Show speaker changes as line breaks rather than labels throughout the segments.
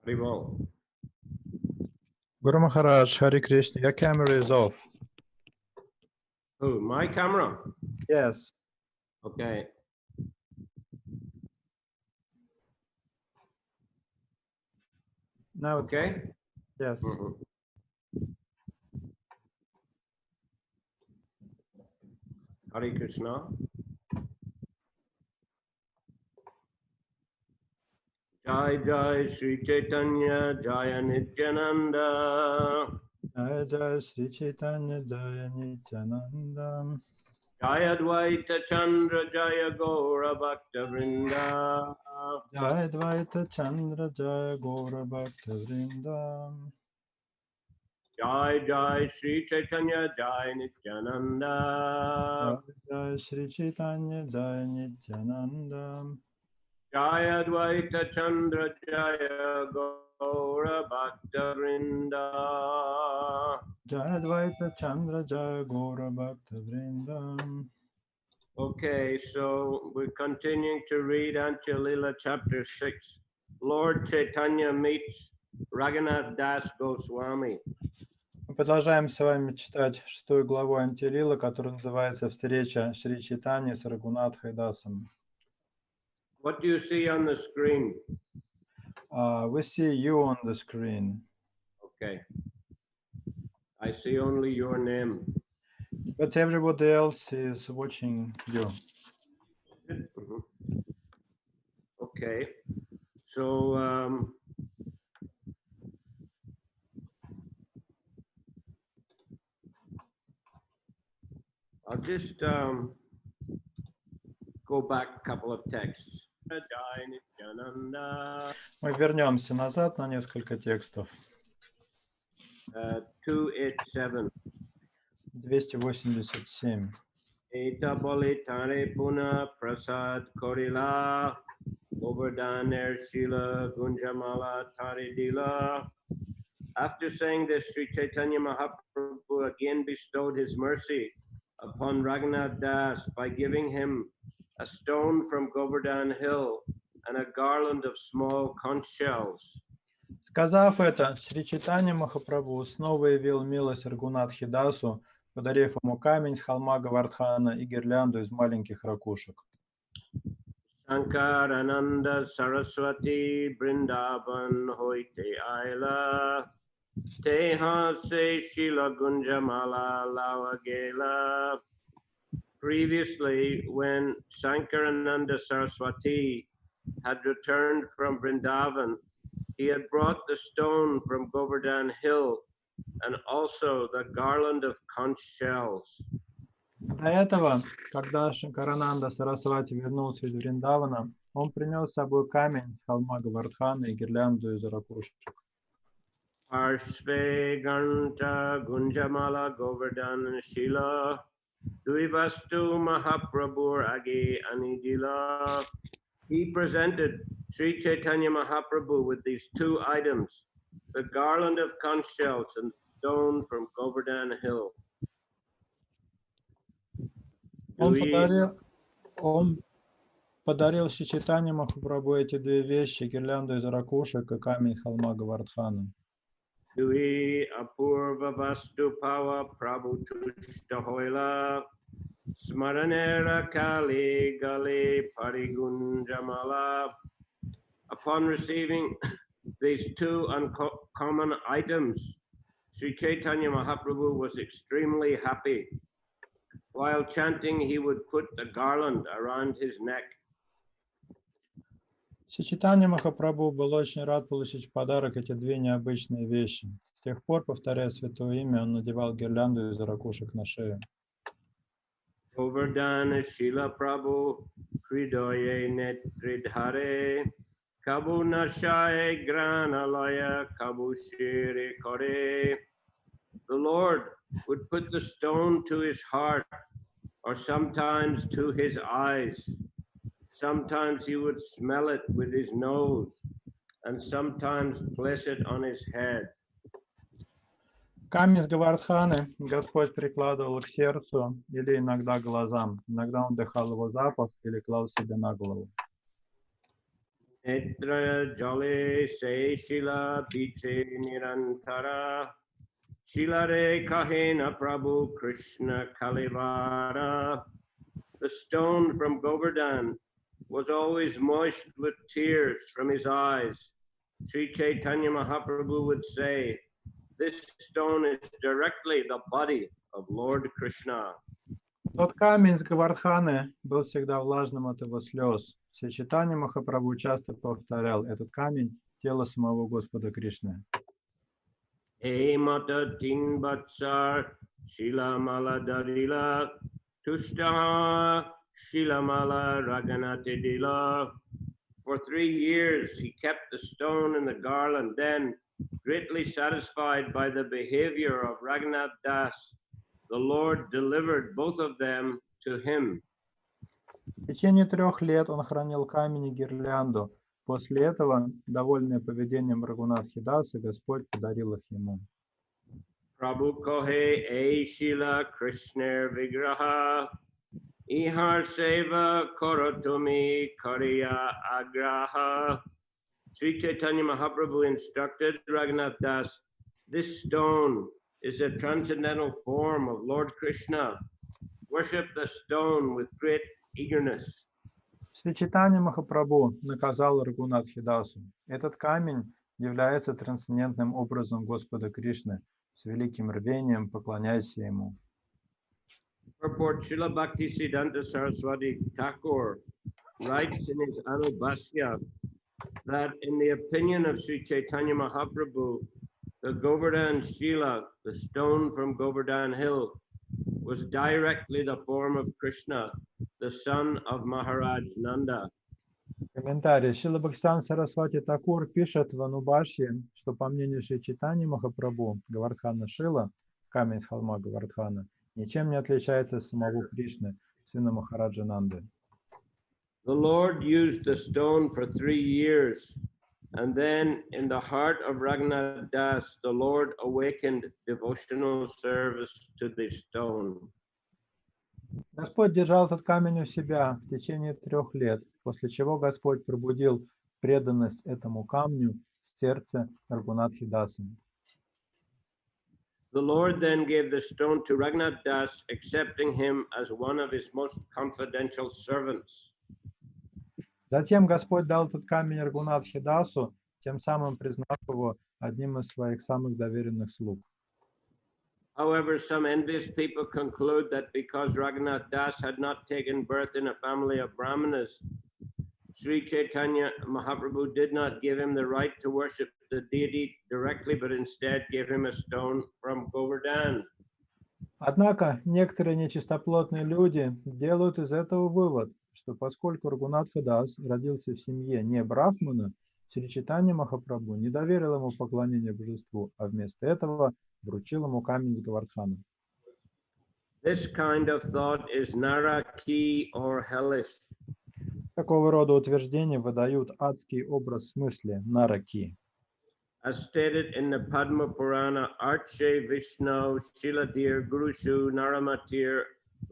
Haribol.
Guru Maharaj, Hare Krishna, your camera is off.
Who? My camera?
Yes.
Okay.
Now it's
Okay.
on. Yes.
Hare Krishna. Jai Jai Sri Chaitanya Jaya Nityananda.
Jai Jai Sri Chaitanya Jaya Nityananda.
Jaya Dvaita Chandra Jaya Gaura Bhakta Vrinda.
Jai Dvaita Chandra Jaya Gaura Bhakta Vrinda.
Jai Jai Sri Chaitanya Jaya Nityananda.
Jai Jai Sri Chaitanya Jaya Nityananda.
Jaya Dvaita Chandra Jaya Gaura Bhakta Vrinda.
Jai Dvaita Chandra Jaya Gaura Bhakta Vrinda.
Okay, so we're continuing to read Antья Lila chapter 6. Lord Chaitanya meets Raghunath Das Goswami.
Мы продолжаем с вами читать 6 главу Антилила, которая называется «Встреча Шри Чайтаньи с Рагунатхой Дасом».
What do you see on the screen?
We see you on the screen.
Okay. I see only your name.
But everybody else is watching you.
Okay. So, I'll just go back a couple of texts.
Мы вернемся назад на несколько текстов.
287.
287.
Eta bolitare puna prasad korila Govardhaner Shila Gunjamala Taridila. After saying this, Sri Chaitanya Mahaprabhu again bestowed his mercy upon Raghunath Das by giving him a stone from Govardhan Hill and a garland of small conch shells.
Сказав это, Шри Чайтанья Махапрабху снова явил милость Рагунатхе Дасу, подарив ему камень с холма Гавардхана и гирлянду из маленьких ракушек.
Shankarananda Saraswati Brindavan Hoite Aila Teha Se Shila Gunjamala Lavagela. Previously, when Shankarananda Saraswati had returned from Vrindavan, he had brought the stone from Govardhan Hill and also the garland of conch shells.
До этого, когда Шанкарананда Сарасвати вернулся из Вриндавана, он принес с собой камень с холма Гавардхана и гирлянду из ракушек.
Parshve Ganta Gunjamala Govardhan Shila Duivastu Mahaprabhur Agi Anidila. He presented Sri Chaitanya Mahaprabhu with these two items, the garland of conch shells and stone from Govardhan Hill.
Он подарил Шри Чайтанье Махапрабху эти две вещи, гирлянду из ракушек и камень холма Гавардхана.
Dui Apurva Vastu Pava Prabhu Tushtahoila Smaranera Kali Gali Parigunjamala. Upon receiving these two uncommon items, Sri Chaitanya Mahaprabhu was extremely happy. While chanting, he would put the garland around his neck.
Шри Чайтанья Махапрабху был очень рад получить в подарок эти две необычные вещи. С тех пор, повторяя святое имя, он надевал гирлянду из ракушек на шею.
Govardhana Shila Prabhu Kridoye Netridhare Kabu Nashaye Granalaya Kabu Shiri Kore. The Lord would put the stone to his heart, or sometimes to his eyes. Sometimes he would smell it with his nose, and sometimes place it on his head.
Камень с Гавардханы Господь прикладывал к сердцу или иногда к глазам. Иногда он вдыхал его запах или клал себе на голову.
Netra jale se shila biche nirantara. Shilare kahena Prabhu Krishna Kalivara. The stone from Govardhan was always moist with tears from his eyes. Sri Chaitanya Mahaprabhu would say, this stone is directly the body of Lord Krishna.
Тот камень с Гавардханы был всегда влажным от его слез. Все Чайтанья Махапрабху часто повторял, этот камень – тело самого Господа Кришны.
Hey mata tin batsar Shila Mala Darila Tushta Shila Mala Raganate Dila. For 3 years he kept the stone and the garland. Then, greatly satisfied by the behavior of Raghunath Das, the Lord delivered both of them to him.
В течение 3 лет он хранил камень и гирлянду. После этого, довольный поведением Рагунатхи Даса, Господь подарил их ему.
Prabhu kohe e Shila Krishna Vigraha Ihar Seva Korotumi Kariya Agraha. Sri Chaitanya Mahaprabhu instructed Raghunath Das, this stone is a transcendental form of Lord Krishna. Worship the stone with great eagerness.
Шри Чайтанья Махапрабху наказал Рагунатхи Дасу. Этот камень является трансцендентным образом Господа Кришны. С великим рвением поклоняйся ему.
Purport Srila Bhaktisiddhanta Saraswati Thakur writes in his Anubhasya that in the opinion of Sri Chaitanya Mahaprabhu, the Govardhan Shila, the stone from Govardhan Hill, was directly the form of Krishna, the son of Maharaj Nanda.
Комментарий. Шрила Бхактисиддханта Сарасвати Такур пишет в Анубашье, что по мнению Шри Чайтаньи Махапрабху, Гавардхана Шила, камень с холма Гавардхана, ничем не отличается от самого Кришны, сына Махараджа Нанды.
The Lord used the stone for 3 years, and then in the heart of Raghunath Das, the Lord awakened devotional service to the stone.
Господь держал этот камень у себя в течение 3 лет, после чего Господь пробудил преданность этому камню в сердце Рагунатхи Даса.
The Lord then gave the stone to Raghunath Das, accepting him as one of his most confidential servants.
Затем Господь дал этот камень Рагунатхи Дасу, тем самым признав его одним из своих самых доверенных слуг.
However, some envious people conclude that because Raghunath Das had not taken birth in a family of Brahmanas, Sri Chaitanya Mahaprabhu did not give him the right to worship the deity directly, but instead gave him a stone from Govardhan.
Однако некоторые нечистоплотные люди делают из этого вывод, что поскольку Рагунатха Дас родился в семье не брахмана, Шри Чайтанья Махапрабху не доверил ему поклонение божеству, а вместо этого вручил ему камень с Гавардхана.
This kind of thought is naraki or hellish.
Такого рода утверждения выдают адский образ в смысле нараки.
As stated in the Padma Purana, Arche Vishnu Shiladir Gurushu Naramatir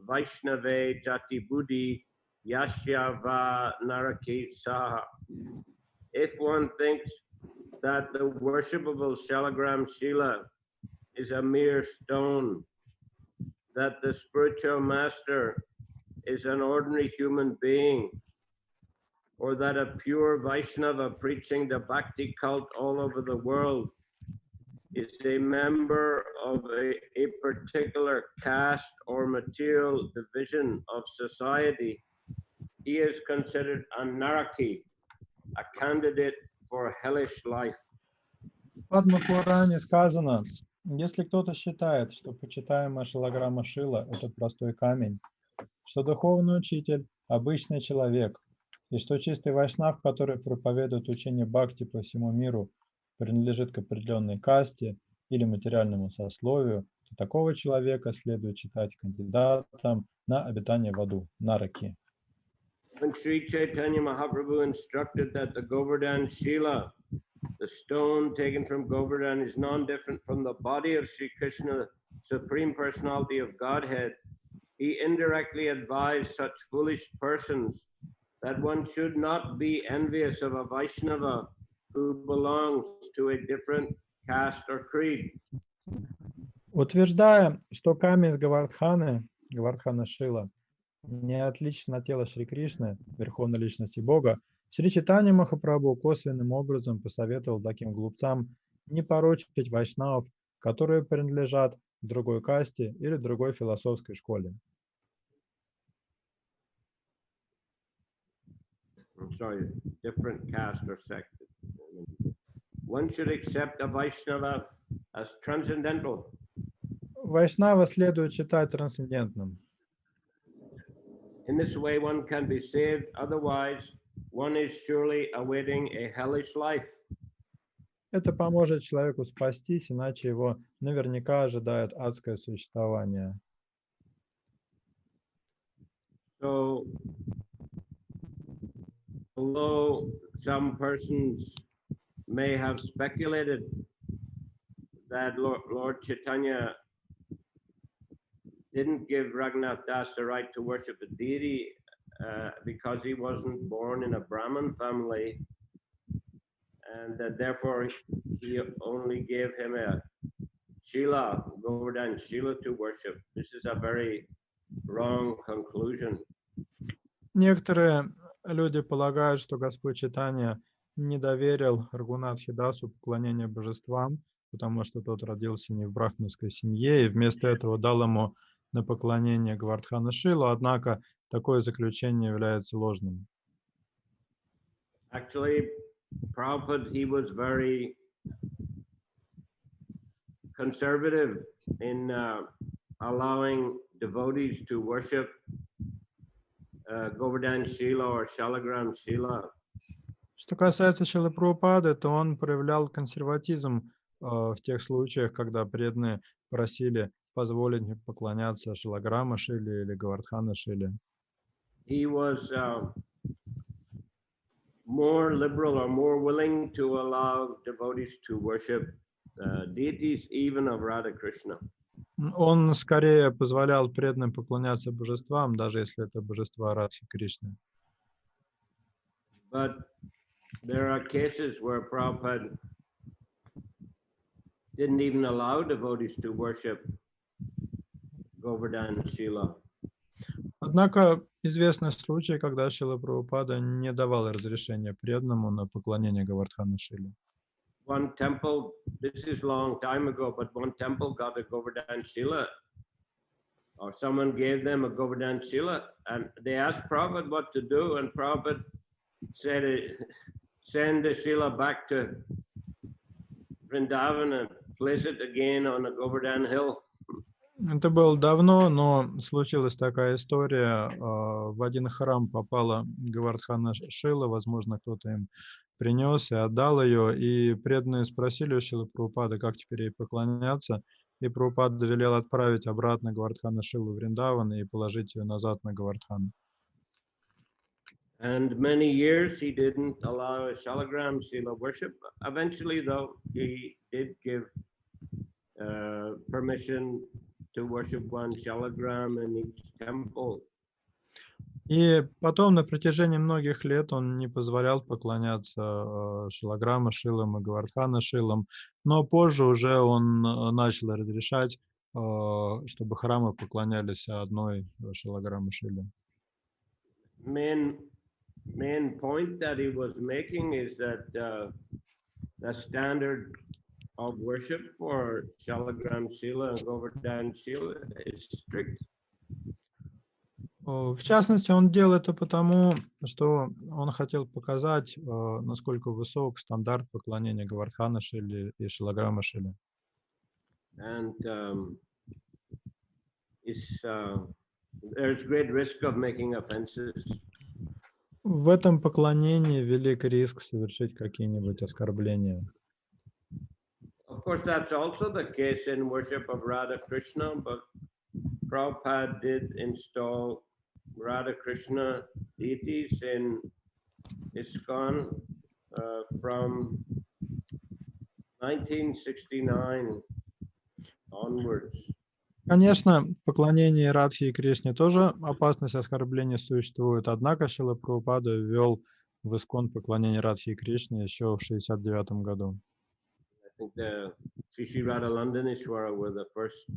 Vaishnave Jati Buddhi Yashyava Naraki Saha. If one thinks that the worshipable Shalagram Shila is a mere stone, that the spiritual master is an ordinary human being, or that a pure Vaishnava preaching the Bhakti cult all over the world is a member of a particular caste or material division of society, he is considered a naraki, a candidate for hellish life.
В Падма-пуране сказано, если кто-то считает, что почитаемая шалаграма Шила – это простой камень, что духовный учитель – обычный человек, и что чистый вайшнав, который проповедует учение бхакти по всему миру, принадлежит к определенной касте или материальному сословию, то такого человека следует считать кандидатом на обитание в аду, нараки.
When Sri Chaitanya Mahaprabhu instructed that the Govardhan Shila, the stone taken from Govardhan, is non-different from the body of Sri Krishna, Supreme Personality of Godhead, he indirectly advised such foolish persons that one should not be envious of a Vaishnava who belongs to a different caste or creed.
Утверждая, что камень с Гавардханы, Гавардхана Шила, не отличен от тела Шри Кришны, Верховной Личности Бога, Шри Чайтанья Махапрабху косвенным образом посоветовал таким глупцам не порочить вайшнавов, которые принадлежат к другой касте или другой философской школе.
I'm sorry, different caste or sect. One should accept a Vaishnava as transcendental.
Вайшнава следует считать трансцендентным.
In this way, one can be saved. Otherwise, one is surely awaiting a hellish life.
Это поможет человеку спастись, иначе его наверняка ожидает адское существование.
So, although some persons may have speculated that Lord Chaitanya didn't give Raghunath Das the right to worship a deity because he wasn't born in a Brahmin family, and that therefore he only gave him a Shila, Govardhan Shila to worship. This is a very wrong conclusion.
Некоторые люди полагают, что Господь Чайтанья не доверил Рагунатхе Дасу поклонение божествам, потому что тот родился не в брахманской семье, и вместо этого дал ему на поклонение Гавардхана Шилу, однако такое заключение является ложным.
Actually, Prabhupada, he was very conservative in allowing devotees to worship Govardhan Shila or Shalagram Shila.
Что касается Шрилы Прабхупады, то он проявлял консерватизм в тех случаях, когда преданные просили позволить поклоняться Шалаграма Шиле или Гавардхана Шиле.
He was more liberal or more willing to allow devotees to worship deities, even of Radha Krishna.
Он скорее позволял преданным поклоняться божествам, даже если это божества Радхи Кришны.
But there are cases where Prabhupada didn't even allow devotees to worship Govardhan Shila.
Однако известны случаи, когда Шрила Прабхупада не давал разрешения преданному на поклонение Гавардхана Шиле.
One temple, this is long time ago, but one temple got a Govardhan Shila, or someone gave them a Govardhan Shila, and they asked Prabhupada what to do, and Prabhupada said, send the Shila back to Vrindavan and place it again on a Govardhan hill.
Это было давно, но случилась такая история. В один храм попала Гавардхана Шила, возможно, кто-то им принес и отдал ее, и преданные спросили у Шрилы Прабхупады, как теперь ей поклоняться, и Прабхупада велел отправить обратно Гавардхана Шилу в Вриндаван и положить ее назад на Гавардхан.
And many years he didn't allow a Shalagram Shila worship. Eventually, though, he did give permission to worship one Shalagram in each temple.
И потом на протяжении многих лет он не позволял поклоняться Шалаграма Шилам и Гавардхана Шилам, но позже уже он начал разрешать, чтобы храмы поклонялись одной Шалаграма Шиле.
Main point that he was making is that the standard of worship for Shalagram Shila and Govardhan Shila is strict.
В частности, он делал это потому, что он хотел показать, насколько высок стандарт поклонения Гавардхана Шиле и Шалаграма Шиле.
And there's great risk of making offenses.
В этом поклонении велик риск совершить какие-нибудь оскорбления.
Of course, that's also the case in worship of Radha Krishna, but Prabhupada did install Radha Krishna deities in ISKCON from 1969 onwards.
Конечно, поклонение Радхи и Кришне тоже опасность оскорбления существует, однако Шрила Прабхупада ввел в Искон поклонение Радхи и Кришне еще в 69 году.
I think the Sri Sri Radha Landaneshwara were the first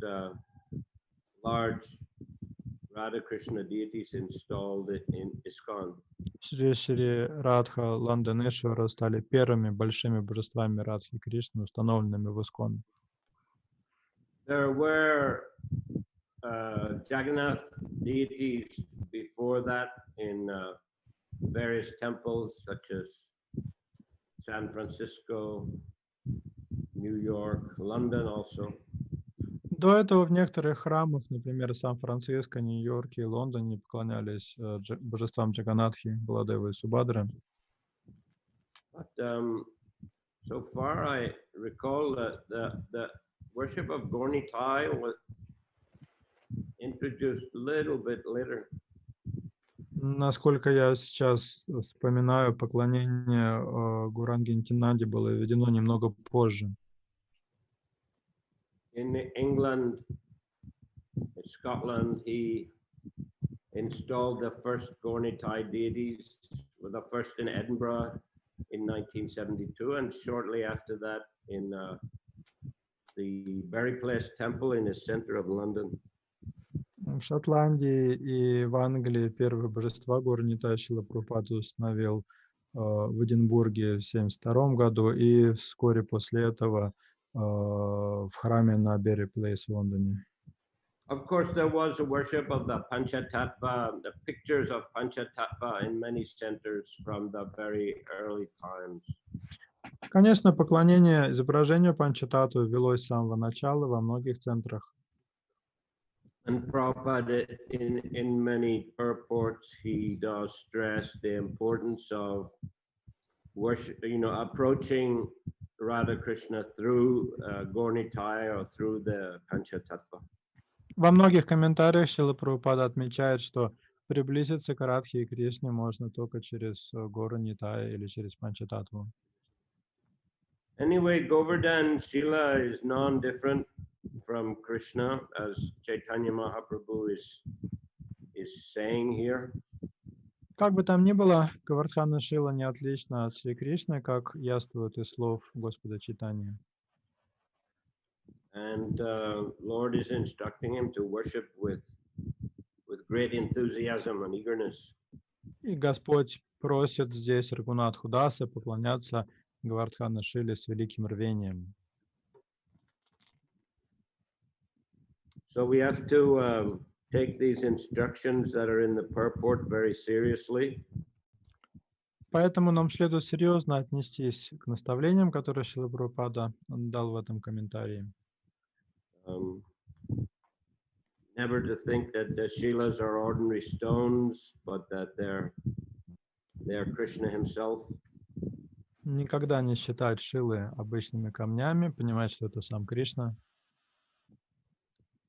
large Radha Krishna deities installed in ISKCON.
Шри Шри Радха Ланданешвара стали первыми большими божествами Радхи и Кришны, установленными в Искон.
There were Jagannath deities before that in various temples such as San Francisco, New York, London also.
До этого в некоторых храмах, например, Сан-Франциско, Нью-Йорке и Лондоне, поклонялись божествам Джаганатхи, Баладевы и Субадры.
But so far I recall that the worship of Gornitai was introduced a little bit later.
Насколько я сейчас вспоминаю, поклонение Гурангентинади было введено немного позже.
In England, Scotland, he installed the first Gornitai deities, the first in Edinburgh in 1972, and shortly after that in the Bury Place Temple in the center of London.
В Шотландии и в Англии первые божества Гурнитай Шрила Прабхупада установил в Эдинбурге в 1972 году и вскоре после этого в храме на Bury Place в Лондоне.
Of course, there was a worship of the Panchatattva, the pictures of Panchatattva in many centers from the very early times.
Конечно, поклонение изображению Панчататтвы велось с самого начала во многих центрах.
And Prabhupada, in many purports, he does stress the importance of worship, approaching Radha Krishna through Gornitai or through the Panchatattva.
Во многих комментариях Шрила Прабхупада отмечает, что приблизиться к Радхе и Кришне можно только через гору Нитай или через Панчататтву.
Anyway, Govardhan Shila is non-different from Krishna, as Chaitanya Mahaprabhu is saying here.
Как бы там ни было, Говардхана Шила не отлична от Шри Кришны, как яствует из слов Господа Чайтаньи.
And Lord is instructing him to worship with great enthusiasm and eagerness.
И Господь просит здесь Рагунатху Даса поклоняться Говардхана Шиле с великим рвением.
So we have to take these instructions that are in the purport very seriously.
Поэтому нам следует серьезно отнестись к наставлениям, которые Шрила Прабхупада дал в этом комментарии.
Never to think that the Shilas are ordinary stones, but that they're Krishna himself.
Никогда не считать Шилы обычными камнями, понимать, что это сам Кришна.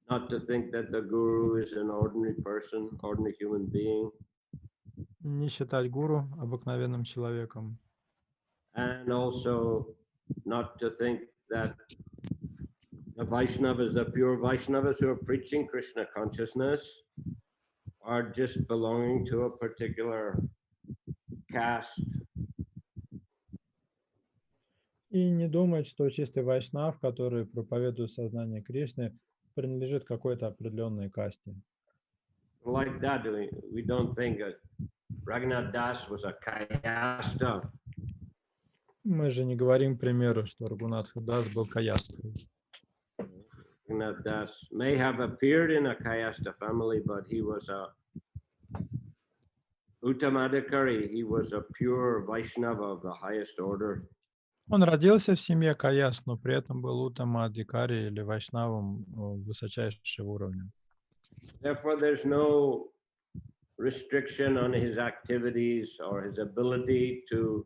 Not to think that the guru is an ordinary person, ordinary human being.
Не считать гуру обыкновенным человеком.
And also not to think that the Vaishnavas, the pure Vaishnavas who are preaching Krishna consciousness, are just belonging to a particular caste.
И не думать, что чистый вайшнав, который проповедует сознание Кришны, принадлежит какой-то определенной касте.
Like that, we don't think that Raghunath Das was a kayasta.
Мы же не говорим, к примеру, что Рагунатх Дас был каястой.
Raghunath Das may have appeared in a kayasta family, but he was a Uttamadikari. He was a pure Vaishnava of the highest order.
Он родился в семье каяст, но при этом был Уттамадикари или вайшнавом высочайшего уровня.
Therefore, there's no restriction on his activities or his ability to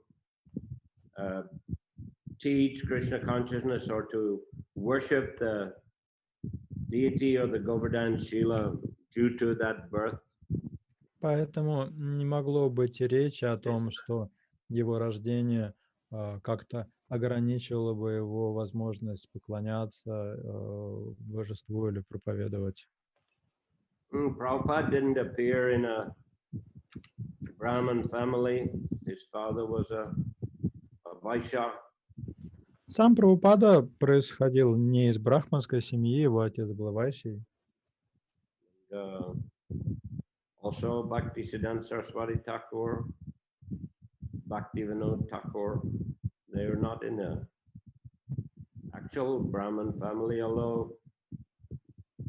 teach Krishna consciousness or to worship the deity or the Govardhan Shila due to that birth.
Поэтому не могло быть и речи о том, что его рождение как-то ограничивало бы его возможность поклоняться божеству или проповедовать.
Prabhupada didn't appear in a Brahmin family. His father was a Vaishya.
Сам Прабхупада происходил не из брахманской семьи, его отец был вайшей.
Also Bhaktisiddhanta Saraswati Thakur, Bhaktivinoda Thakur, they are not in a actual Brahmin family, although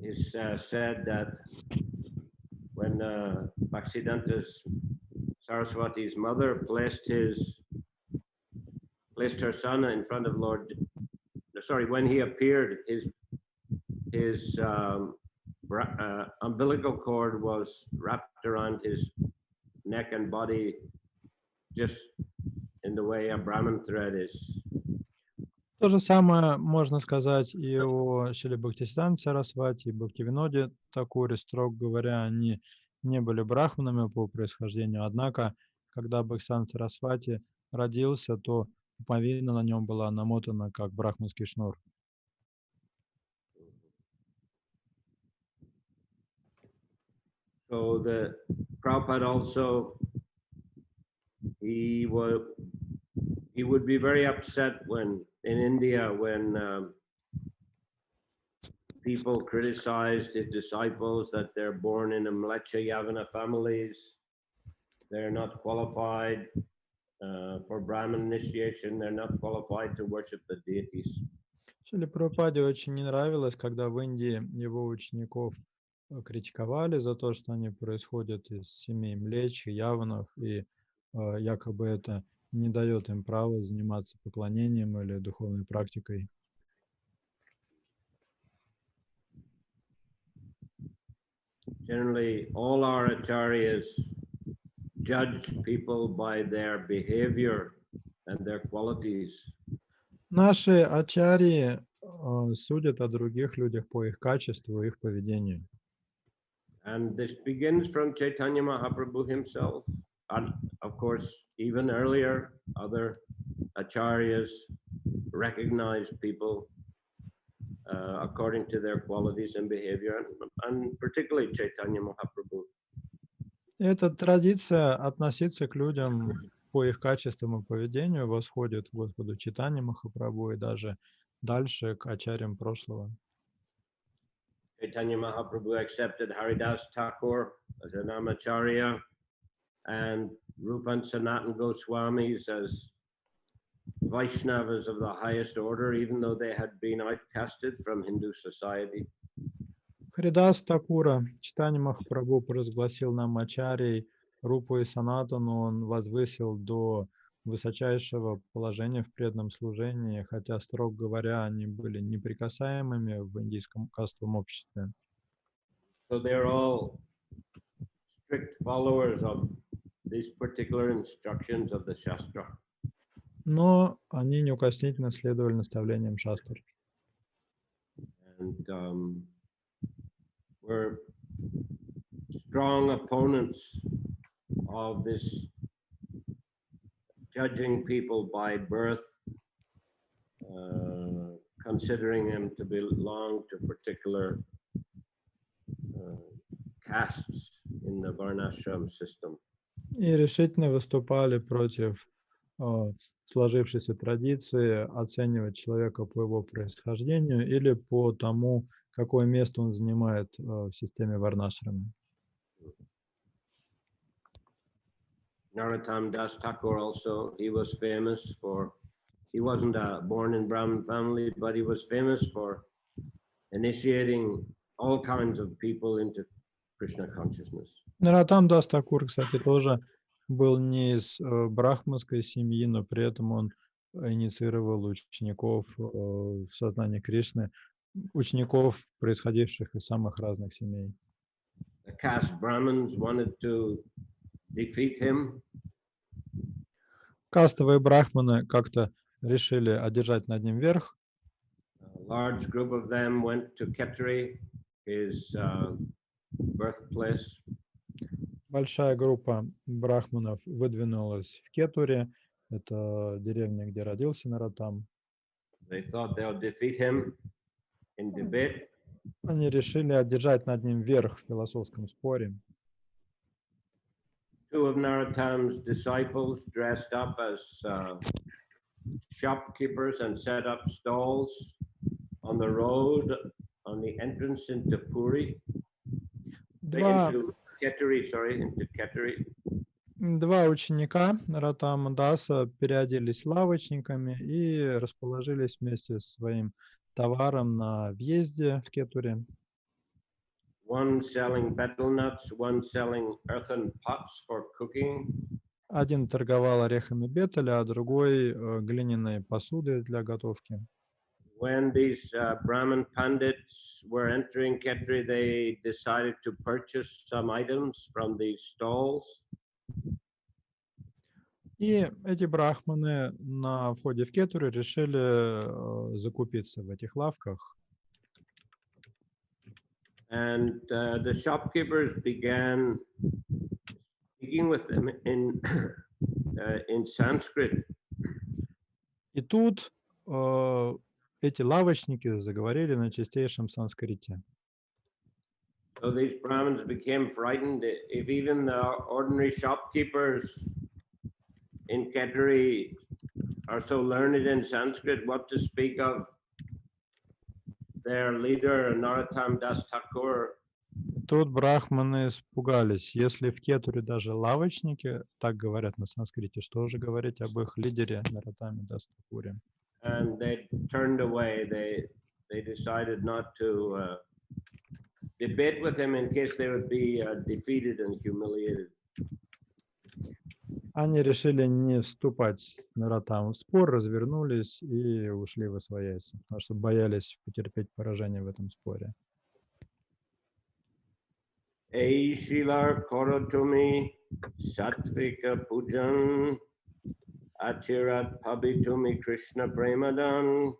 it's said that when Bhaktisiddhanta Saraswati's mother placed her son in front of when he appeared, his umbilical cord was wrapped around his neck and body just in the way a Brahmin thread is.
То же самое можно сказать и о Шриле Бхактисиданте Сарасвати и Бхактивиноде Такуре. Строго говоря, они не были брахманами по происхождению, однако, когда Бхактисиданта Сарасвати родился, то пуповина на нем была намотана как брахманский шнур.
So the Prabhupada also, he would be very upset when in India when people criticized his disciples that they're born in a Mlecha Yavana families, they're not qualified for Brahmin initiation, they're not qualified to worship the deities.
Шриле Прабхупаде очень не нравилось, когда в Индии его учеников критиковали за то, что они происходят из семей млеч, яванов, и якобы это не дает им права заниматься поклонением или духовной практикой.
Generally, all our acharyas judge people by their behavior and their qualities.
Наши ачарьи судят о других людях по их качеству и их поведению.
And this begins from Chaitanya Mahaprabhu himself. And of course, even earlier, other acharyas recognized people according to their qualities and behavior, and particularly Chaitanya Mahaprabhu.
Эта традиция относиться к людям по их качествам и поведению восходит к Господу Чайтанье Махапрабху и даже дальше к ачарьям прошлого.
Chaitanya Mahaprabhu accepted Haridas Thakur as an Amacharya and Rupa and Sanatana Goswamis as Vaishnavas of the highest order, even though they had been outcasted from Hindu society.
Харидас Такура Чайтанья Махапрабху провозгласил нам ачарьей, Рупу и Санатану он возвысил до высочайшего положения в преданном служении, хотя, строго говоря, они были неприкасаемыми в индийском кастовом обществе.
So they're all strict followers of these particular instructions of the Shastra.
Но они неукоснительно следовали наставлениям шастр.
And were strong opponents of this judging people by birth, considering them to belong to particular castes in the Varnashram system.
И решительно выступали против сложившейся традиции оценивать человека по его происхождению или по тому, какое место он занимает в системе Варнашрама.
Narottam Das Thakur also, he was famous for, he wasn't born in Brahmin family, but he was famous for initiating all kinds of people into Krishna consciousness.
Наротам Дас Такур, кстати, тоже был не из брахманской семьи, но при этом он инициировал учеников в сознание Кришны, учеников, происходивших из самых разных семей.
The caste Brahmins wanted to defeat him.
Кастовые брахманы как-то решили одержать над ним верх.
A large group of them went to Khetri, his birthplace.
Большая группа брахманов выдвинулась в Кетуре, Это деревня, где родился Нароттам.
They thought they'll defeat him in debate.
Они решили одержать над ним верх в философском споре.
Two of Narottam's disciples dressed up as shopkeepers and set up stalls on the road on the entrance into Puri. Into Ketari.
Два ученика Нароттама Даса переоделись лавочниками и расположились вместе со своим товаром на въезде в Кетуре.
One selling betel nuts, one selling earthen pots for cooking.
Один торговал орехами бетеля, а другой глиняной посудой для готовки.
When these Brahmin Pandits were entering Ketri, they decided to purchase some items from these stalls.
И эти брахманы на входе в Кетуру решили закупиться в этих лавках.
And the shopkeepers began speaking with them in Sanskrit.
И тут эти лавочники заговорили на чистейшем санскрите.
So these Brahmins became frightened. If even the ordinary shopkeepers in Ketari are so learned in Sanskrit, what to speak of their leader, Narottam Das Thakur.
Тут брахманы испугались. Если в Кетуре даже лавочники так говорят на санскрите, что же говорить об их лидере Нароттаме Дас Такуре?
And they turned away. They decided not to debate with him in case they would be defeated and humiliated.
Они решили не вступать с Нароттамом в спор, развернулись и ушли во свояси, потому что боялись потерпеть поражение в этом споре.
Ei Shilar Korotumi Satvika Pujan Achirat Pabitumi Krishna Premadan.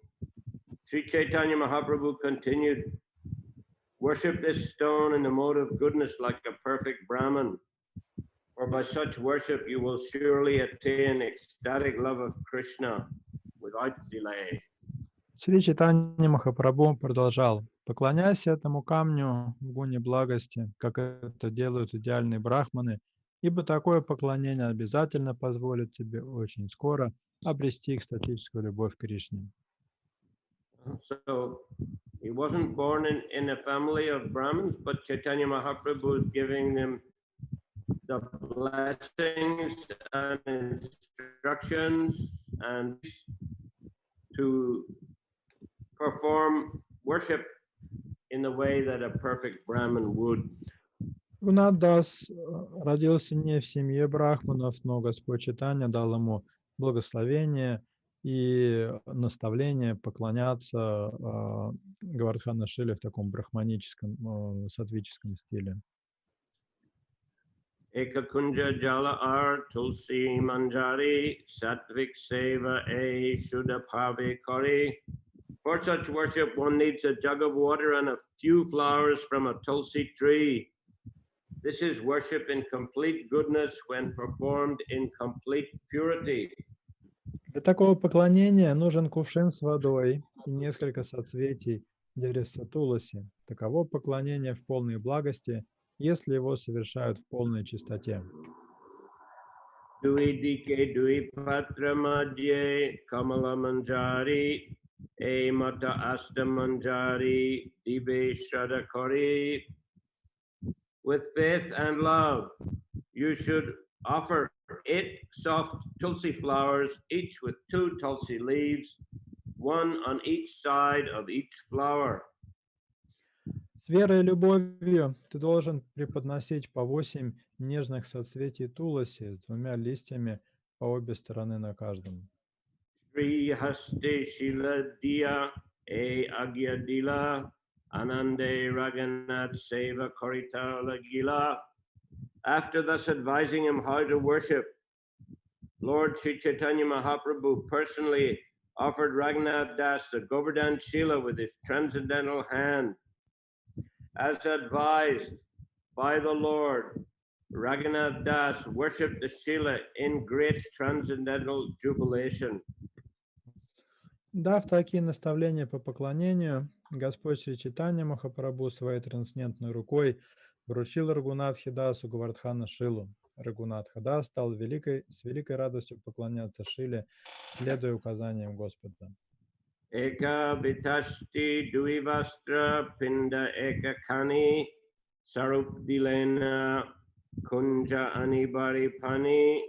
Sri Chaitanya Mahaprabhu continued, worship this stone in the mode of goodness like a perfect Brahman, for by such worship you will surely attain ecstatic love of Krishna without delay.
Шри Чайтанья Махапрабху продолжал: «Поклоняйся этому камню в гуне благости, как это делают идеальные брахманы, ибо такое поклонение обязательно позволит тебе очень скоро обрести экстатическую любовь к Кришне».
So he wasn't born in a family of Brahmins, but Chaitanya Mahaprabhu is giving them the blessings and instructions and to perform worship in the way that a perfect Brahmin would.
Рагунат Дас родился не в семье брахманов, но Господь Чайтанья дал ему благословение и наставление поклоняться Гавардхана Шиле в таком брахманическом, сатвическом стиле.
Eka kunja jala ar tulsi manjari satvik seva e shuddha bhave kari. For such worship, one needs a jug of water and a few flowers from a tulsi tree. This is worship in complete goodness when performed in complete purity.
Для такого поклонения нужен кувшин с водой и несколько соцветий деревца туласи. Таково поклонение в полной благости, если его совершают в полной чистоте.
Dui dike dui patra madhye kamala manjari e mata asta manjari dibe shraddha kari. With faith and love, you should offer 8 soft tulsi flowers, each with 2 tulsi leaves, one on each side of each flower.
С верой и любовью ты должен преподносить по 8 нежных соцветий туласи с 2 листьями по обе стороны на каждом.
Shri haste shila diya e agya dila anande raghunath seva korita lagila. After thus advising him how to worship, Lord Sri Chaitanya Mahaprabhu personally offered Raghunath Das the Govardhan Shila with his transcendental hand. As advised by the Lord, Raghunath Das worshipped the Shila in great transcendental jubilation.
Дав такие наставления по поклонению, Господь Шри Чайтанья Махапрабху своей трансцендентной рукой вручил Рагунатхе Дасу Гавардхана Шилу. Рагунатха Дас стал с великой радостью поклоняться Шиле, следуя указаниям Господа.
Eka vitashti duivastra pinda eka kani sarup dilena kunja anibari pani.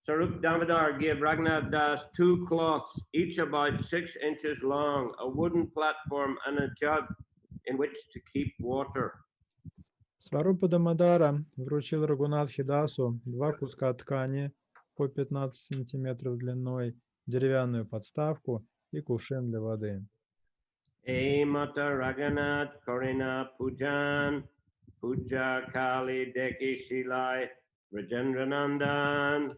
Sarup Damodar gave Raghunath Das 2 cloths, each about 6 inches long, a wooden platform, and a jug in which to keep water.
Сварупа Дамодара вручил Рагунатхе Дасу 2 куска ткани по 15 сантиметров длиной, деревянную подставку и кувшин для воды.
Mata Raghunath Korina Pujan Puja Kali Deki Shilai Rajendranandan.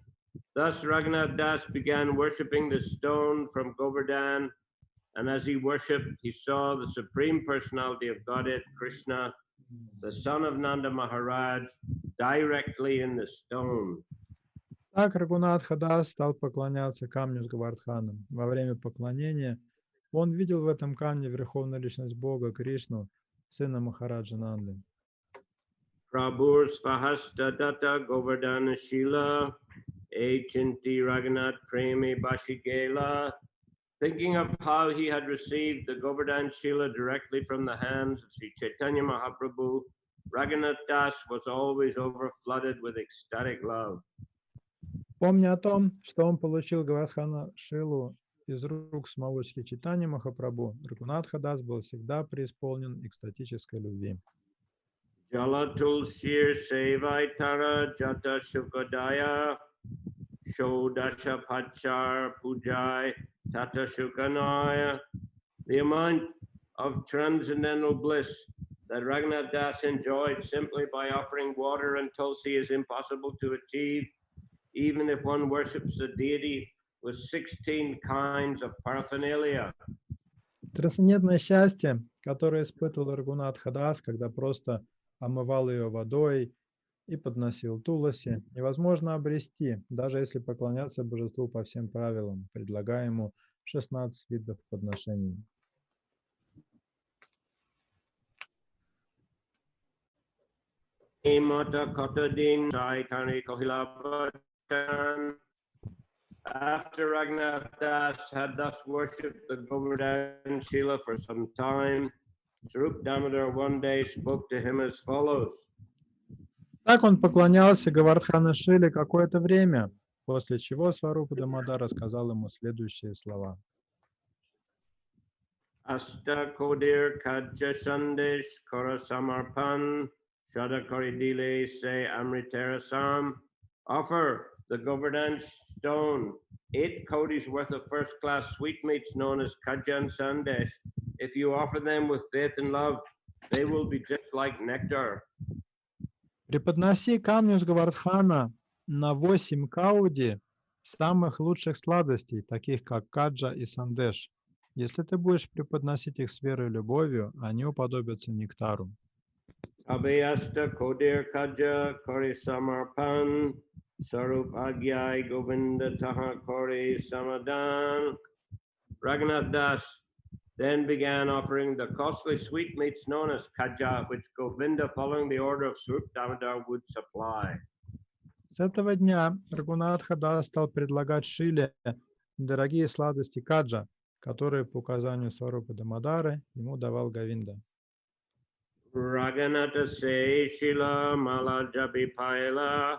Thus Raghunath Das began worshipping the stone from Govardhan, and as he worshipped, he saw the Supreme Personality of Godhead, Krishna, the son of Nanda Maharaj, directly in the stone.
Так Рагунатха Дас стал поклоняться камню с Гавардханом. Во время поклонения он видел в этом камне верховную личность Бога Кришну, сына Махараджа Нанды.
Prabhur Svahasta Datta Govardhana Shila Chinti Raghunath Premi Bashigela. Thinking of how he had received the Govardhan Shila directly from the hands of Sri Chaitanya Mahaprabhu, Raghunath Das was always overflooded with ecstatic love.
Помня о том, что он получил Гавардхана Шилу из рук самого Шри Чайтаньи Махапрабху, Рагунатха Дас был всегда преисполнен экстатической любви.
Jalatul Shir Sevaitara Jata Shukadaya Shodasha Pachar Pujai Tata Shukanaya. The amount of transcendental bliss that Raghunath Das enjoyed simply by offering water and tulsi is impossible to achieve, even if one worships the deity with 16 kinds of paraphernalia.
Трансцендентное счастье, которое испытывал Рагунатха Дас, когда просто омывал ее водой и подносил туласи, невозможно обрести, даже если поклоняться божеству по всем правилам, предлагая ему 16 видов подношений.
After Raghunath Das had thus worshipped the Govardhan Shila for some time, Swarup Damodar one day spoke to him as follows.
Так он поклонялся Гавардхана Шиле какое-то время, после чего Сварупа Дамодар рассказал ему следующие слова.
Asta Kodir Kajja Sandesh Kora Samarpan Shada Koridile Se Amriterasam. Offer the Govardhan stone 8 kodis worth of first-class sweetmeats known as Kajjan Sandesh. If you offer them with faith and love, they will be just like nectar.
Преподноси камню с Гавардхана на 8 кауди самых лучших сладостей, таких как каджа и сандеш. Если ты будешь преподносить их с верой и любовью, они уподобятся нектару.
Abhyasta Kodir Kajja Kori Samarpan Sarup Agyai Govinda Taha Kori Samadan. Raghunath Das then began offering the costly sweetmeats known as Kajja, which Govinda, following the order of Swarup Damodar, would supply.
С этого дня Рагунатха Дас стал предлагать Шиле дорогие сладости каджа, которые по указанию Сварупы Дамодары ему давал Говинда.
Raghunatha Se Shila Mala Jabi Paila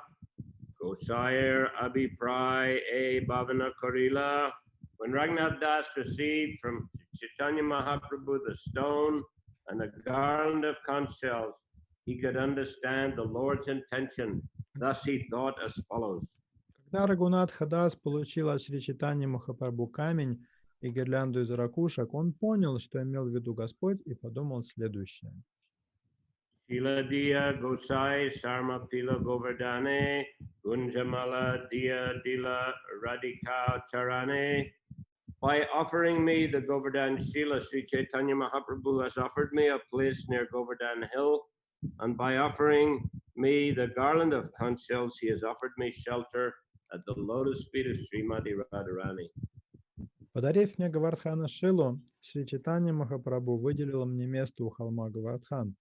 Gosair Abhipray E Bhavana Karila. When Raghunath Das received from Chaitanya Mahaprabhu the stone and a garland of conch shells, he could understand the Lord's intention. Thus he thought as follows.
Когда Рагунатха Дас получил от Шри Чайтаньи Махапрабху камень и гирлянду из ракушек, он понял, что имел в виду Господь, и подумал следующее.
Shila Diya Gosai Sarma Pila Govardhane Gunjamala Diya Dila Radhika Charane. By offering me the Govardhan Shila, Sri Chaitanya Mahaprabhu has offered me a place near Govardhan Hill, And by offering me the garland of conch shells, he has offered me shelter at the lotus feet of Srimati Radharani.
Подарив мне Гавардхана Шилу, Шри Чайтанья Махапрабху выделил мне место у холма Гавардхан,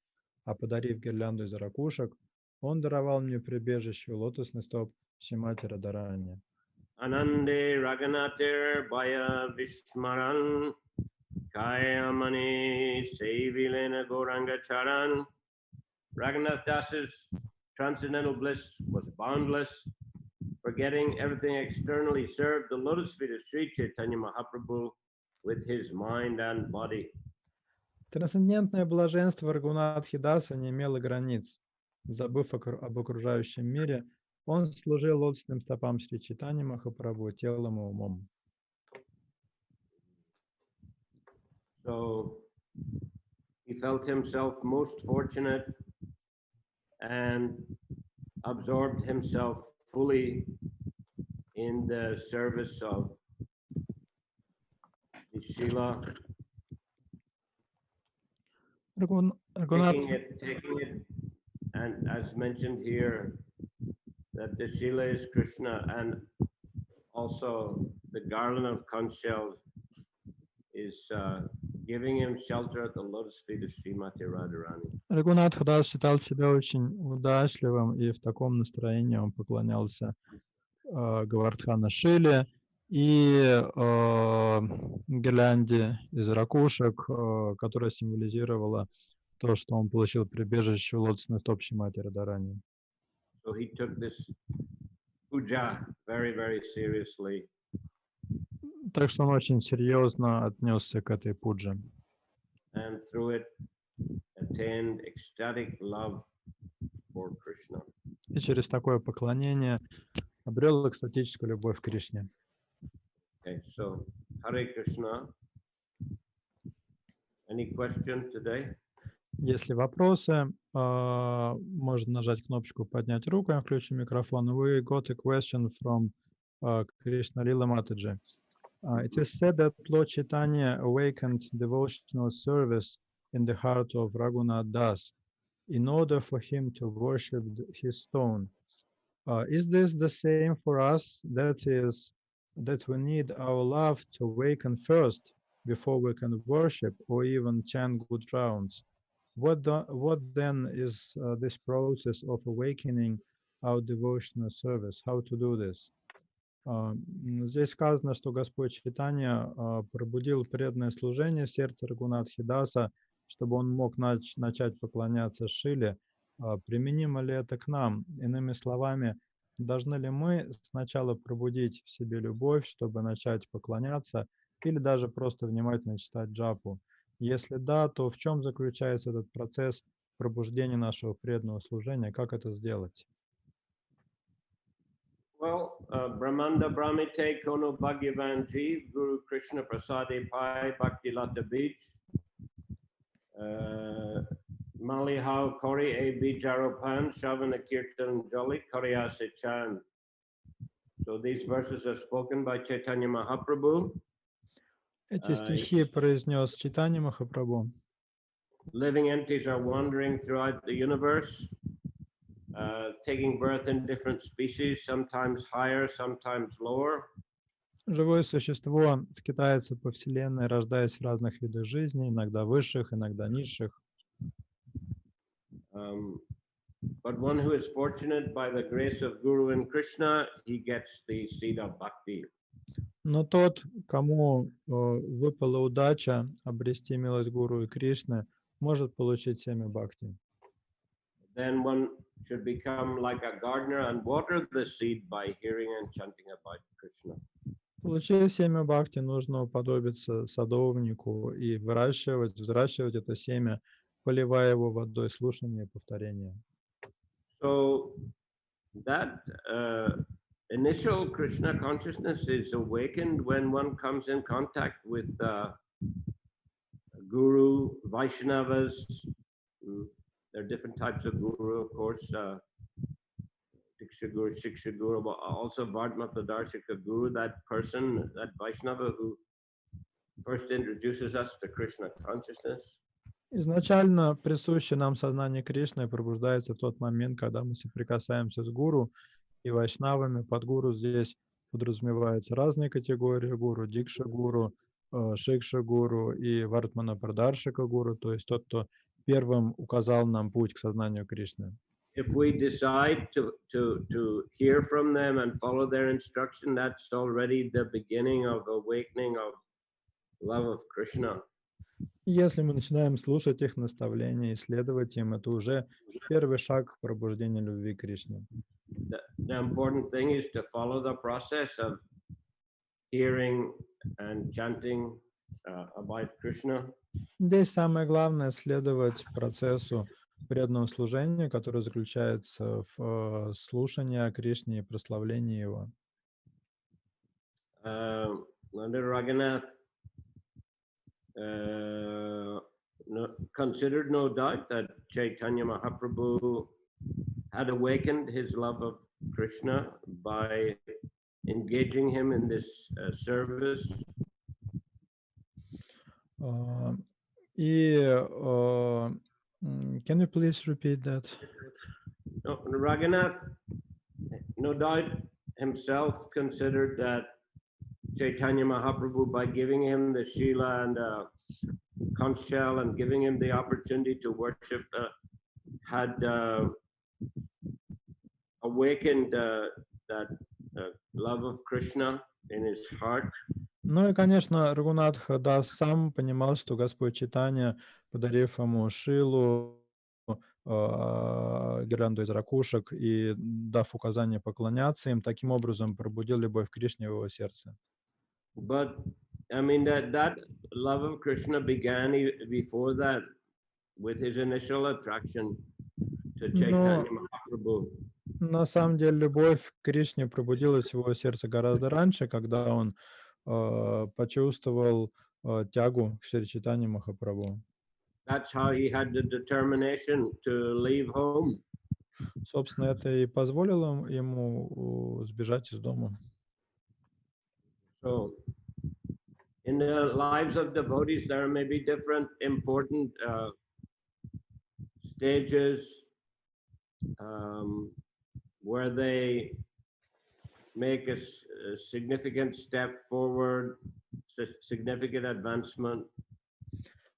а подарив гирлянду из ракушек, он даровал мне прибежище у лотосных стоп Шримати Радharani.
Anande Raghunathir Bhaya Vismaran Kayamani Sevilena Goranga Charan. Raghunath Das's transcendental bliss was boundless. Forgetting everything external, he served the lotus feet of Sri Chaitanya Mahaprabhu with his mind and body.
Трансцендентное блаженство Рагунатхи Даса не имело границ. Забыв об окружающем мире, он служил лотосным стопам Шри Чайтаньи Махапрабху телом и умом.
So he felt himself most fortunate and absorbed himself fully in the service of the Srila, taking it, and as mentioned here, that the Srila is Krishna, and also the garland of conch shells is giving him shelter at the lotus feet of Srimati Radharani.
Рагунатх Дас считал себя очень удачливым, и в таком настроении он поклонялся Гавардхана Шиле и гирлянде из ракушек, которая символизировала то, что он получил прибежище у лотосной стоп Шримати Радharani.
So he took this puja very, very seriously.
Так что он очень серьезно отнесся к этой пудже.
And through it attained ecstatic love for Krishna.
И через такое поклонение обрел экстатическую любовь к Кришне.
Okay, so Hare Krishna. Any question today?
Если вопросы, можно нажать кнопочку «Поднять руку», я включу микрофон. We got a question from Krishna Lila Mataji. It is said that Lord Chaitanya awakened devotional service in the heart of Raghunath Das in order for him to worship his stone. Is this the same for us? That is, that we need our love to awaken first before we can worship or even chant good rounds. What then is this process of awakening our devotional service? How to do this? Здесь сказано, что Господь Чайтанья пробудил преданное служение в сердце Рагунатхи Даса, чтобы он мог начать поклоняться Шиле. Применимо ли это к нам? Иными словами, должны ли мы сначала пробудить в себе любовь, чтобы начать поклоняться, или даже просто внимательно читать джапу? Если да, то в чем заключается этот процесс пробуждения нашего преданного служения? Как это сделать?
Well, Brahmanda Brahmite Kono Bhagyavan Jeev Guru Krishna Prasade Pai Bhakti Lata Beach Malihao Kori A Bijaropan Shavana Kirtan Jolly Koriase Chan. So these verses are spoken by Chaitanya Mahaprabhu.
Эти стихи произнес Чайтанья Махапрабху.
Living entities are wandering throughout the universe, taking birth in different species, sometimes higher, sometimes lower.
Живое существо скитается по Вселенной, рождаясь в разных видах жизни, иногда высших, иногда низших.
But one who is fortunate by the grace of Guru and Krishna, he gets the seed of bhakti.
Но тот, кому выпала удача обрести милость Гуру и Кришны, может получить семя бхакти.
Then one should become like a gardener and water the seed by hearing and chanting about Krishna.
Получив семя бхакти, нужно уподобиться садовнику и взращивать это семя, поливая его водой слушания и повторения.
So that initial Krishna consciousness is awakened when one comes in contact with Guru, Vaishnavas. There are different types of Guru, of course. Diksha Guru, Shiksha Guru, but also Vartmapadarshika Guru, that person, that Vaishnava who first introduces us to Krishna consciousness.
Изначально присущее нам сознание Кришны пробуждается в тот момент, когда мы соприкасаемся с гуру и вайшнавами. Под гуру здесь подразумеваются разные категории гуру: дикша гуру, шикша гуру и вартмана прадаршика гуру, то есть тот, кто первым указал нам путь к сознанию Кришны.
If we decide to hear from them and follow their instruction, that's already the beginning of awakening of love of Krishna.
Если мы начинаем слушать их наставления и следовать им, это уже первый шаг к пробуждению любви к Кришне.
The important thing is to follow the process of hearing and chanting about Krishna.
Здесь самое главное — следовать процессу преданного служения, который заключается в слушании о Кришне и прославлении Его.
Under Raghunath considered no doubt that Chaitanya Mahaprabhu had awakened his love of Krishna by engaging him in this service.
Can you please repeat that?
No, Raghunath, no doubt himself considered that Chaitanya Mahaprabhu, by giving him the Shila and conch shell and giving him the opportunity to worship, had awakened that love of Krishna in his heart.
Ну и, конечно, Рагунатха Дас сам понимал, что Господь Чайтанья, подарив ему шилу, гирлянду из ракушек и дав указание поклоняться им, таким образом пробудил любовь к Кришне в его сердце.
But I mean that love of Krishna began before that with his initial attraction to Chaitanya Mahaprabhu.
На самом деле любовь к Кришне пробудилась в его сердце гораздо раньше, когда он почувствовал тягу к Шри Чайтанье Махапрабху.
That's how he had the determination to leave home.
Собственно, это и позволило ему сбежать из дома.
So, in the lives of devotees, there may be different important stages where they make a significant step forward, significant advancement.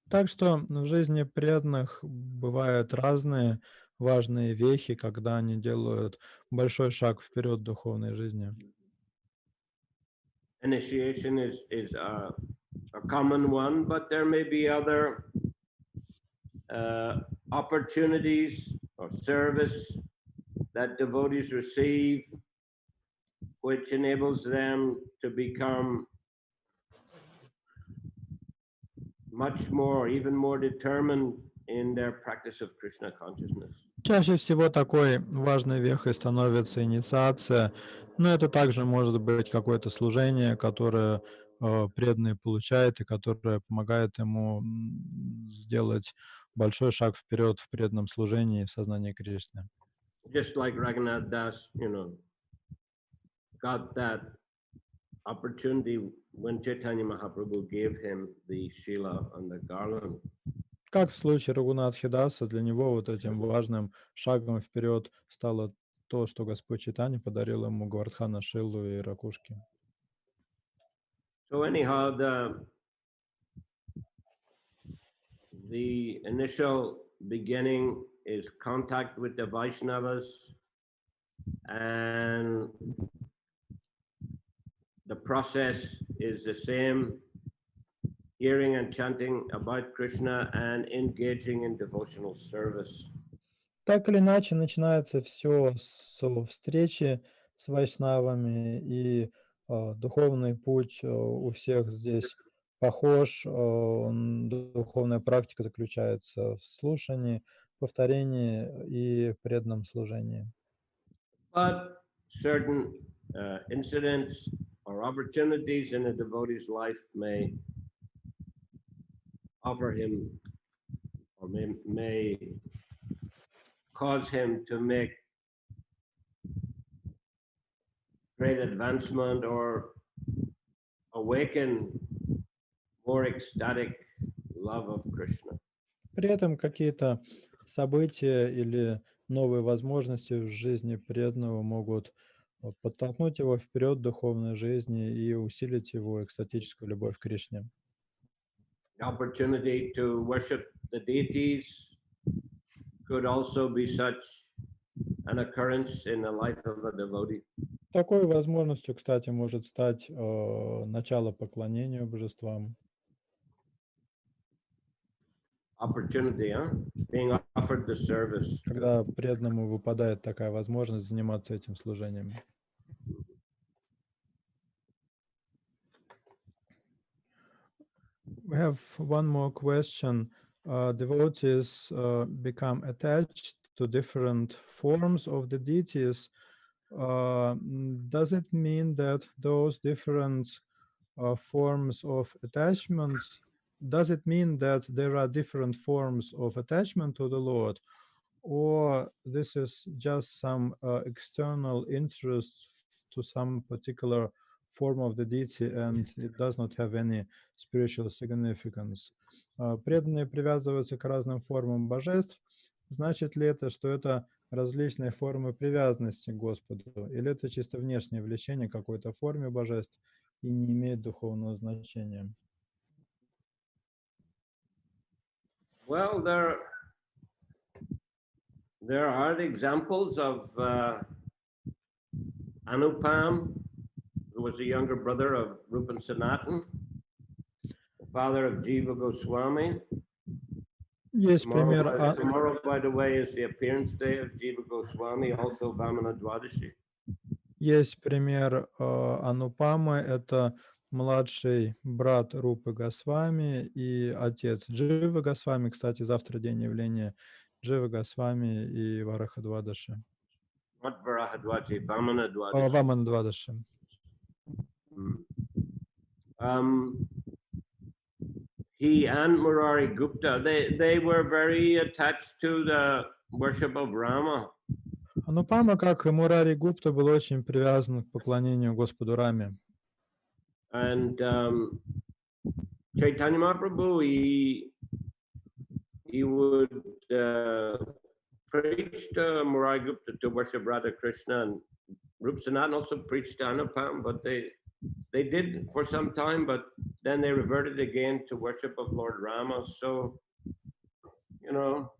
Так что в жизни преданных бывают разные важные вехи, когда они делают большой шаг вперед в духовной жизни.
Initiation is a common one, but there may be other opportunities or service that devotees receive, which enables them to become much more, even more determined in their practice of Krishna consciousness.
Чаще всего такой важной вехой становится инициация, но это также может быть какое-то служение, которое преданный получает и которое помогает ему сделать большой шаг вперед в преданном служении и в сознании Кришны.
Just like Raghunath Das, got that opportunity when Chaitanya Mahaprabhu gave him the Shila and the garland.
Как в случае Рагунатхи Даса, для него вот этим важным шагом вперед стало то, что Господь Чайтанья подарил ему Гвардхана Шилу и ракушки.
So anyhow, the initial beginning is contact with the Vaishnavas, and the process is the same: hearing and chanting about Krishna and engaging in devotional service.
Так или иначе, начинается все с встречи с вайшнавами, и духовный путь у всех здесь похож. Духовная практика заключается в слушании, повторении и преданном служении.
But certain incidents or opportunities in a devotee's life may offer him or may cause him to make great advancement or awaken more ecstatic love of Krishna.
При этом какие-то события или новые возможности в жизни преданного могут подтолкнуть его вперед в духовной жизни и усилить его экстатическую любовь к Кришне.
The opportunity to worship the deities could also be such an occurrence in the life of a devotee.
Такой возможностью, кстати, может стать начало поклонению божествам.
Opportunity, huh? Being offered the service.
Когда преданному выпадает такая возможность заниматься этим служением. We have one more question. Devotees become attached to different forms of the deities. Does it mean that those different forms of attachment, does it mean that there are different forms of attachment to the Lord, or this is just some external interest to some particular form of the deity and it does not have any spiritual significance? Преданные привязываются к разным формам божеств. Значит ли это, что это различные формы привязанности к Господу, или это чисто внешнее влечение к какой-то форме божеств и не имеет духовного значения?
Well, there are examples of Anupam, who was the younger brother of Rupa and Sanatan, the father of Jiva Goswami.
Есть пример.
Tomorrow, by the way, is the appearance day of Jiva Goswami, also Vamana Dwadashi.
Есть пример Анупамы, это младший брат Рупы Госвами и отец Дживы Госвами. Кстати, завтра день явления Дживы Госвами и Варахадвадаши.
Not Varahadwaji, Vamana Dwadashi.
Вамана Двадаши.
He and Murari Gupta, they were very attached to the worship of Rama.
Анупама, как и Мурари Гупта, был очень привязан к поклонению Господу Раме.
And Chaitanya Mahaprabhu, he would preach to Murari Gupta to worship Radha Krishna, and Rupa Sanatan also preached to Anupam, but they did for some time, but then they reverted again to worship of Lord Rama. So, you know,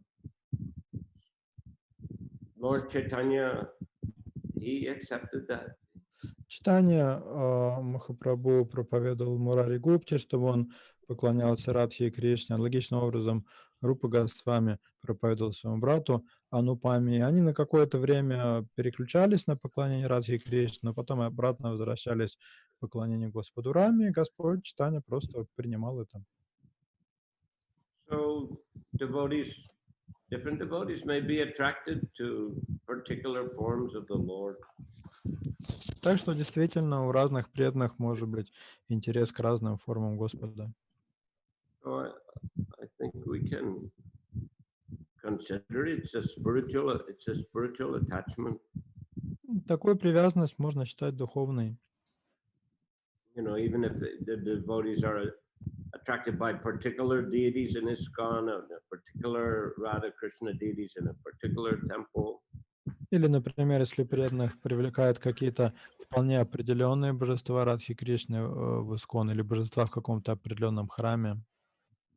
Lord Chaitanya, he accepted that.
Чайтанья Махапрабху проповедовал Мурари Гупте, чтобы он поклонялся Радхе и Кришне. Аналогичным образом Рупа Госвами проповедовал своему брату Анупами. И они на какое-то время переключались на поклонение Радхе и Кришне, но потом обратно возвращались к поклонению Господу Раме, и Господь Чайтанья просто принимал это.
So different devotees may be attracted to particular forms of the Lord.
Так что действительно у разных преданных может быть интерес к разным формам Господа.
So I think we can consider it's a spiritual attachment.
Такую привязанность можно считать духовной.
You know, even if the devotees are attracted by particular deities in ISKCON, a particular Radha Krishna deities in a particular temple.
Или, например, если преданных привлекают какие-то вполне определенные божества Радхи Кришны в ИСККОН или божества в каком-то определенном храме,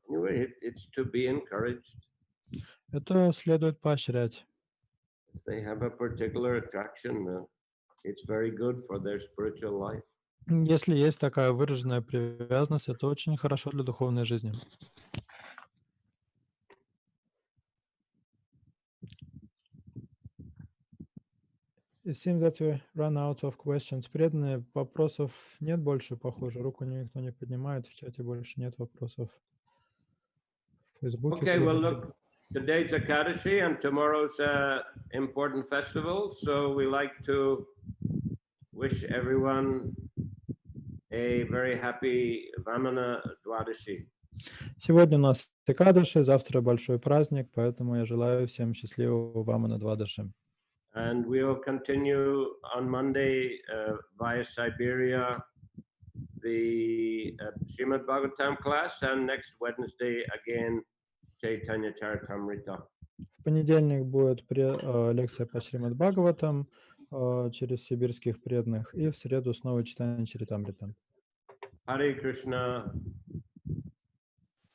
Anyway, it's to be encouraged.
это следует поощрять.
If they have a particular attraction, it's very good for their spiritual life.
Если есть такая выраженная привязанность, это очень хорошо для духовной жизни. It seems that we run out of questions. Преданные, вопросов нет больше, похоже. Руку никто не поднимает, в чате больше нет вопросов. В Фейсбуке.
Okay, well, look, today's Ekadashi and tomorrow's important festival. So we like to wish everyone a very happy Vamana Dwadashi.
Сегодня у нас Экадаши, завтра большой праздник, поэтому я желаю всем счастливого Вамана Двадаши.
And we'll continue on Monday via Siberia, the Srimad Bhagavatam class, and next Wednesday again Чайтанья Чаритамрита.
В понедельник будет лекция по Шримад Бхагаватам через сибирских преданных, и в среду снова читание Чаритамрита.
Hare Krishna.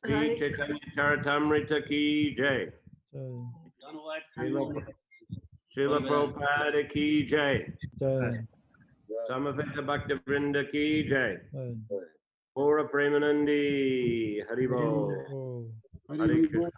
Hare
Shri Chaitanya Charitamrita ki jai.
Jai.
Srila Prabhupada ki jai.
Jai.
Samaveta Bhakta Vrinda ki jai.
Jai.
Pura Premanandi. Haribo.
Oh.
Hare Krishna.